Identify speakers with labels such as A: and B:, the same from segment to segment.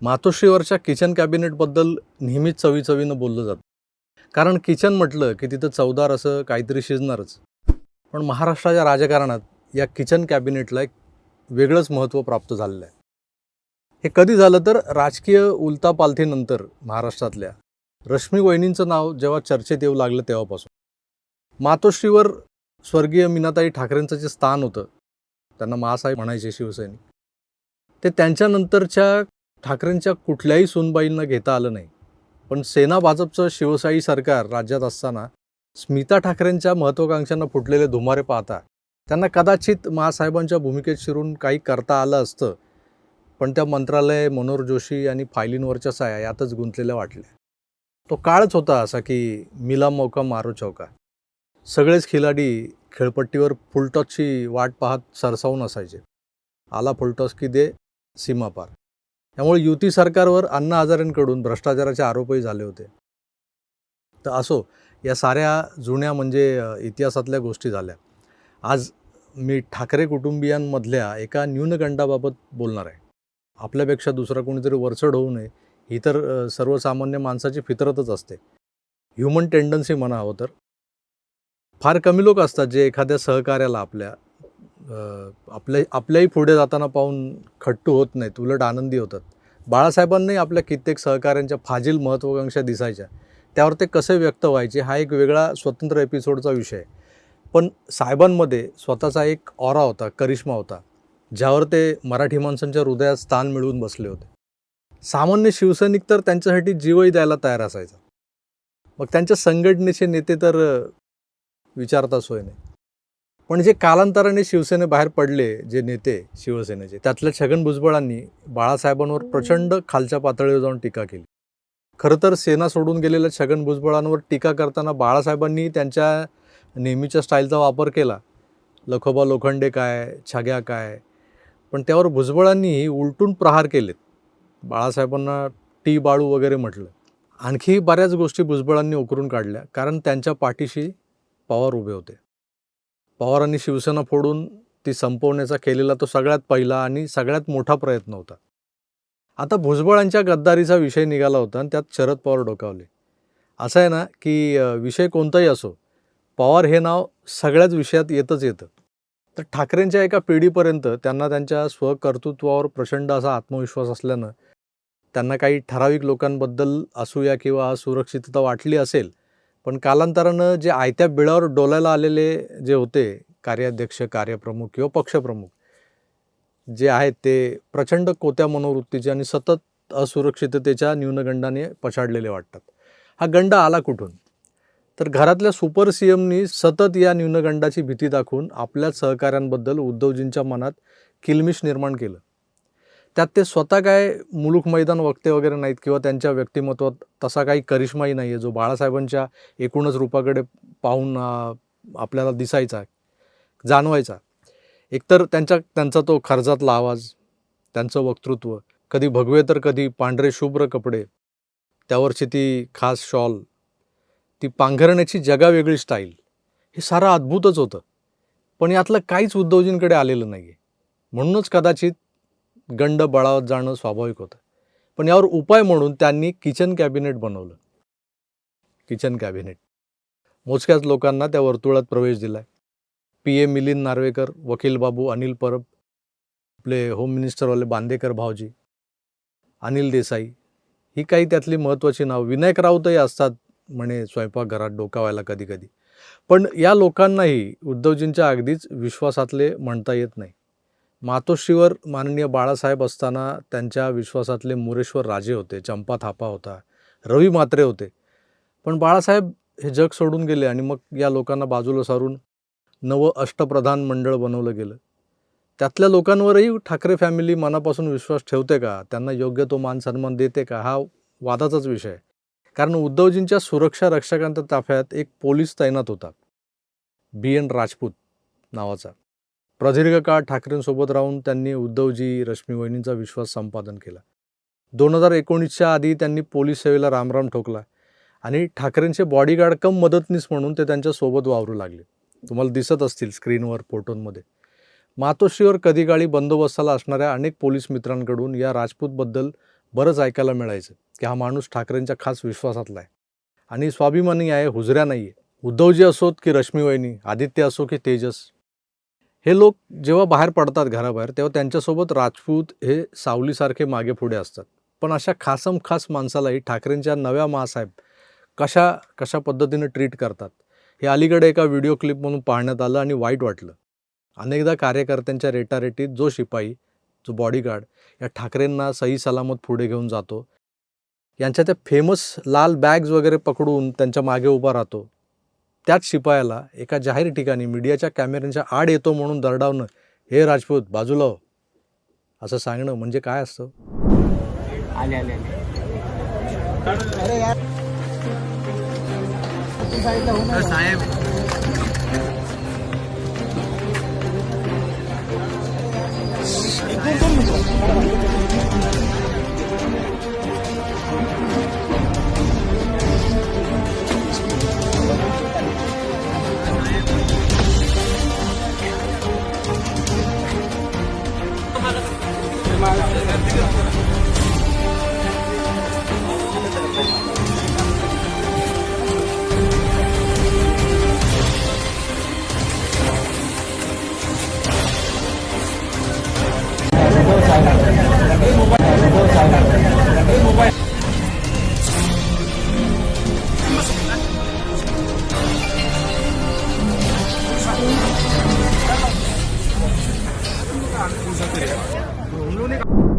A: मातोश्रीवरच्या kitchen कॅबिनेटबद्दल नेहमीच चवीचवीनं बोललं जातं. कारण किचन म्हटलं की तिथं चवदार असं काहीतरी शिजणारच. पण महाराष्ट्राच्या राजकारणात या किचन कॅबिनेटला एक वेगळंच महत्त्व प्राप्त झालेलं आहे. हे कधी झालं तर राजकीय उलथापालथीनंतर महाराष्ट्रातल्या रश्मी वहिनींचं नाव जेव्हा चर्चेत येऊ लागलं तेव्हापासून. मातोश्रीवर स्वर्गीय मीनाताई ठाकरेंचं जे स्थान होतं, त्यांना माँसाहेब म्हणायचे शिवसैनिक, ते त्यांच्यानंतरच्या ठाकरेंच्या कुठल्याही सूनबाईंना घेता आलं नाही. पण सेना भाजपचं शिवशाही सरकार राज्यात असताना स्मिता ठाकरेंच्या महत्त्वाकांक्षांना फुटलेले धुमारे पाहता त्यांना कदाचित माँसाहेबांच्या भूमिकेत शिरून काही करता आलं असतं, पण त्या मंत्रालय, मनोहर जोशी आणि फायलींवरच्या सह्या यातच गुंतलेल्या वाटल्या. तो काळच होता असा की मिला मौका मारो चौका. सगळेच खिलाडी खेळपट्टीवर फुलटॉसची वाट पाहत सरसावून असायचे. आला फुलटॉस की दे सीमापार. त्यामुळे युती सरकारवर अण्णा हजारेंकडून भ्रष्टाचाराचे आरोपही झाले होते. तर असो, या साऱ्या जुन्या इतिहासातल्या गोष्टी झाल्या. आज मी ठाकरे कुटुंबियांमधल्या एका न्यूनगंडाबाबत बोलणार आहे. आपल्यापेक्षा दुसरा कोणीतरी वरचढ होऊ नये ही तर सर्वसामान्य माणसाची फितरतच असते. ह्युमन टेंडन्सी म्हणा हवं तर. फार कमी लोक असतात जे एखाद्या सहकार्याला आपल्याही पुढे जाताना पाहून खट्टू होत नाहीत, उलट आनंदी होतात. बाळासाहेबांनाही आपल्या कित्येक सहकाऱ्यांच्या फाजील महत्त्वाकांक्षा दिसायच्या. त्यावर ते कसे व्यक्त व्हायचे हा एक वेगळा स्वतंत्र एपिसोडचा विषय आहे. पण साहेबांमध्ये स्वतःचा एक ऑरा होता, करिश्मा होता, ज्यावर ते मराठी माणसांच्या हृदयात स्थान मिळवून बसले होते. सामान्य शिवसैनिक तर त्यांच्यासाठी जीवही द्यायला तयार असायचा. मग त्यांच्या संघटनेचे नेते तर विचारता सोय नाही. पण जे कालांतराने शिवसेनेबाहेर पडले जे नेते शिवसेनेचे, त्यातल्या छगन भुजबळांनी बाळासाहेबांवर प्रचंड खालच्या पातळीवर जाऊन टीका केली. खरं तर सेना सोडून गेलेल्या छगन भुजबळांवर टीका करताना बाळासाहेबांनी त्यांच्या नेहमीच्या स्टाईलचा वापर केला. लखोबा लोखंडे काय, छग्या काय. पण त्यावर भुजबळांनीही उलटून प्रहार केलेत. बाळासाहेबांना टी बाळू वगैरे म्हटलं. आणखी बऱ्याच गोष्टी भुजबळांनी उकरून काढल्या, कारण त्यांच्या पाठीशी पवार उभे होते. पवारांनी शिवसेना फोडून ती संपवण्याचा केलेला तो सगळ्यात पहिला आणि सगळ्यात मोठा प्रयत्न होता. आता भुजबळांच्या गद्दारीचा विषय निघाला होता आणि त्यात शरद पवार डोकावले. असं आहे ना की विषय कोणताही असो, पवार हे नाव सगळ्याच विषयात येतच येतं. तर ठाकरेंच्या एका पिढीपर्यंत त्यांना त्यांच्या स्वकर्तृत्वावर प्रचंड असा आत्मविश्वास असल्यानं त्यांना काही ठराविक लोकांबद्दल असूया किंवा असुरक्षितता वाटली असेल. पण कालांतरानं जे आयत्या बिळावर डोलायला आलेले जे होते कार्याध्यक्ष, कार्यप्रमुख किंवा पक्षप्रमुख जे आहेत, ते प्रचंड कोत्या मनोवृत्तीचे आणि सतत असुरक्षिततेच्या न्यूनगंडाने पछाडलेले वाटतात. हा गंड आला कुठून? तर घरातल्या सुपर सीएमनी सतत या न्यूनगंडाची भीती दाखवून आपल्याच सहकाऱ्यांबद्दल उद्धवजींच्या मनात किलमिश निर्माण केलं. त्यात ते स्वतः काय मुलूक मैदान वक्ते वगैरे नाहीत किंवा त्यांच्या व्यक्तिमत्वात तसा काही करिश्माही नाही आहे जो बाळासाहेबांच्या एकूणच रूपाकडे पाहून आपल्याला दिसायचा, जाणवायचा. एकतर त्यांचा तो खर्जातला आवाज, त्यांचं वक्तृत्व, कधी भगवे तर कधी पांढरे शुभ्र कपडे, त्यावरची ती खास शॉल, ती पांघरण्याची जगावेगळी स्टाईल, हे सारं अद्भुतच होतं. पण यातलं काहीच उद्धवजींकडे आलेलं नाही आहे. म्हणूनच कदाचित गंड बळावत जाणं स्वाभाविक होतं. पण यावर उपाय म्हणून त्यांनी किचन कॅबिनेट बनवलं. किचन कॅबिनेट मोजक्याच लोकांना त्या वर्तुळात प्रवेश दिलाय. PA मिलिंद नार्वेकर, वकील बाबू, अनिल परब, आपले होम मिनिस्टरवाले बांदेकर भाऊजी, अनिल देसाई, ही काही त्यातली महत्त्वाची नाव. विनायक राऊतही असतात म्हणे स्वयंपाकघरात डोकावायला कधी कधी. पण या लोकांनाही उद्धवजींच्या अगदीच विश्वासातले म्हणता येत नाही. मातोश्रीवर माननीय बाळासाहेब असताना त्यांच्या विश्वासातले मुरेश्वर राजे होते, चंपा थापा होता, रवी म्हात्रे होते. पण बाळासाहेब हे जग सोडून गेले आणि मग या लोकांना बाजूला सारून नवं अष्टप्रधान मंडळ बनवलं गेलं. त्यातल्या लोकांवरही ठाकरे फॅमिली मनापासून विश्वास ठेवते का? त्यांना योग्य तो मान सन्मान देते का? हा वादाचाच विषय आहे. कारण उद्धवजींच्या सुरक्षा रक्षकांच्या ताफ्यात एक पोलीस तैनात होता, BN राजपूत नावाचा. प्रदीर्घ काळ ठाकरेंसोबत राहून त्यांनी उद्धवजी, रश्मी वहिनींचा विश्वास संपादन केला. 2019च्या आधी त्यांनी पोलीस सेवेला रामराम ठोकला आणि ठाकरेंचे बॉडीगार्ड कम मदतनीस म्हणून ते त्यांच्या सोबत वावरू लागले. तुम्हाला दिसत असतील स्क्रीनवर, फोटोंमध्ये. मातोश्रीवर कधी काळी बंदोबस्ताला असणाऱ्या अनेक पोलीस मित्रांकडून या राजपूतबद्दल बरंच ऐकायला मिळायचं की हा माणूस ठाकरेंच्या खास विश्वासातला आहे आणि स्वाभिमानी आहे, हुजऱ्या नाही आहे. उद्धवजी असोत की रश्मी वहिनी, आदित्य असो की तेजस, हे लोक जेव्हा बाहेर पडतात घराबाहेर तेव्हा त्यांच्यासोबत राजपूत हे सावलीसारखे मागे पुढे असतात. पण अशा खास माणसालाही ठाकरेंच्या नव्या माँसाहेब कशा कशा पद्धतीने ट्रीट करतात हे अलीकडे एका व्हिडिओ क्लिप म्हणून पाहण्यात आलं आणि वाईट वाटलं. अनेकदा कार्यकर्त्यांच्या रेटारेटीत जो शिपाई, जो बॉडीगार्ड या ठाकरेंना सही सलामत पुढे घेऊन जातो, यांच्या त्या फेमस लाल बॅग्स वगैरे पकडून त्यांच्या मागे उभा राहतो, त्याच शिपायाला एका जाहीर ठिकाणी मीडियाच्या कॅमेऱ्यांच्या आड येतो म्हणून दरडावणं, हे राजपूत बाजूला हो, असं सांगणं म्हणजे काय असतं?
B: आले आले आले अरे यार साहेब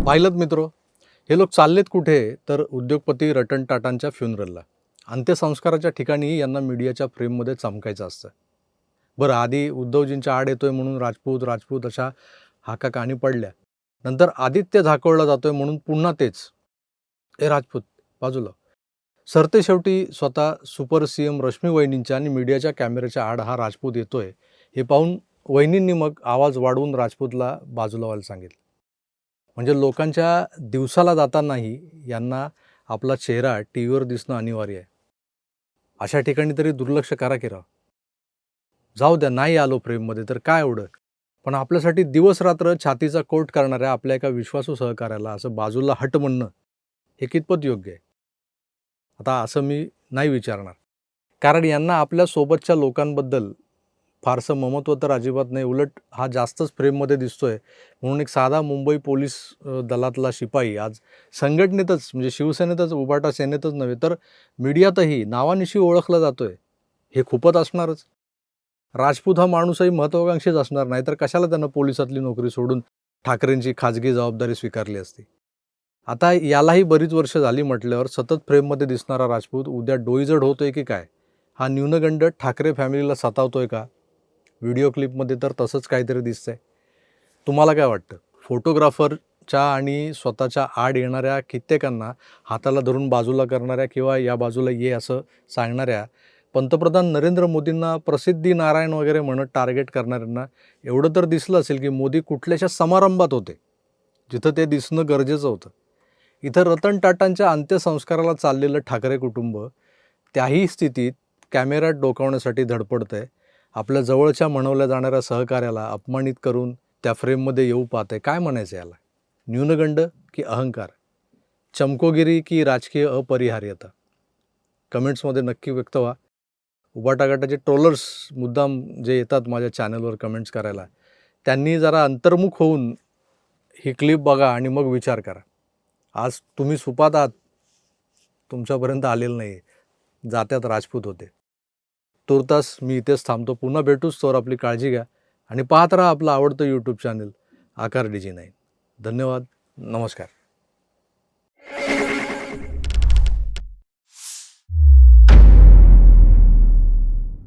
A: पाहिलंत मित्र, हे लोक चाललेत कुठे? तर उद्योगपती रतन टाटांच्या फ्युनरलला. अंत्यसंस्काराच्या ठिकाणी यांना मीडियाच्या फ्रेममध्ये चमकायचं असतं. बरं, आधी उद्धवजींच्या आड येतोय म्हणून राजपूत राजपूत अशा हाका कानी पडल्या. नंतर आदित्य झाकोळला जातोय म्हणून पुन्हा तेच, ए राजपूत बाजूला. सरते शेवटी स्वतः सुपर सीएम रश्मी वहिनींच्या आणि मीडियाच्या कॅमेऱ्याच्या आड हा राजपूत येतोय हे पाहून वहिनींनी मग आवाज वाढवून राजपूतला बाजूला व्हायला सांगितलं. म्हणजे लोकांच्या दिवसाला जातानाही यांना आपला चेहरा टी व्हीवर दिसणं अनिवार्य आहे. अशा ठिकाणी तरी दुर्लक्ष करा की राव. जाऊ द्या, नाही आलो फ्रेममध्ये तर काय एवढं, पण आपल्यासाठी दिवस रात्र छातीचा कोट करणाऱ्या आपल्या एका विश्वासू सहकार्याला असं बाजूला हट म्हणणं हे कितपत योग्य आहे? आता असं मी नाही विचारणार, कारण यांना आपल्या सोबतच्या लोकांबद्दल फारसं ममत्व तर अजिबात नाही. उलट हा जास्तच फ्रेममध्ये दिसतोय म्हणून एक साधा मुंबई पोलीस दलातला शिपाई आज संघटनेतच, म्हणजे शिवसेनेतच, उभाटा सेनेतच नव्हे तर मीडियातही नावानिशी ओळखला जातोय. हे खूपच असणारच. राजपूत हा माणूसही महत्त्वाकांक्षीच असणार, नाही तर कशाला त्यानं पोलिसातली नोकरी सोडून ठाकरेंची खाजगी जबाबदारी स्वीकारली असती. आता यालाही बरीच वर्ष झाली म्हटल्यावर सतत फ्रेममध्ये दिसणारा राजपूत उद्या डोईजड होतोय की काय? हा न्यूनगंड ठाकरे फॅमिलीला सतावतोय का? व्हिडिओ क्लिपमध्ये तर तसंच काहीतरी दिसतंय. तुम्हाला काय वाटतं? फोटोग्राफरच्या आणि स्वतःच्या आड येणाऱ्या कित्येकांना हाताला धरून बाजूला करणाऱ्या किंवा या बाजूला ये असं सांगणाऱ्या पंतप्रधान नरेंद्र मोदींना प्रसिद्धी नारायण वगैरे म्हणत टार्गेट करणाऱ्यांना एवढं तर दिसलं असेल की मोदी कुठल्याशा समारंभात होते जिथं ते दिसणं गरजेचं होतं. इथं रतन टाटांच्या अंत्यसंस्काराला चाललेलं ठाकरे कुटुंब त्याही स्थितीत कॅमेऱ्यात डोकावण्यासाठी धडपडतं आहे. आपल्या जवळच्या म्हणवल्या जाणाऱ्या सहकार्याला अपमानित करून त्या फ्रेममध्ये येऊ पाहत आहे. काय म्हणायचं याला? न्यूनगंड की अहंकार? चमकोगिरी की राजकीय अपरिहार्यता? कमेंट्समध्ये नक्की व्यक्त व्हा. उभाटा गटाचे ट्रोलर्स मुद्दाम जे येतात माझ्या चॅनलवर कमेंट्स करायला, त्यांनी जरा अंतर्मुख होऊन ही क्लिप बघा आणि मग विचार करा. आज तुम्ही सुपात आहात, तुमच्यापर्यंत आलेलं नाही, जात्यात राजपूत होते. तुर्तास मी इथेच थांबतो. पुन्हा भेटूच, तोवर आपली काळजी घ्या आणि पाहत राहा आपलं आवडतं यूट्यूब चॅनल आकार DG9. धन्यवाद. नमस्कार.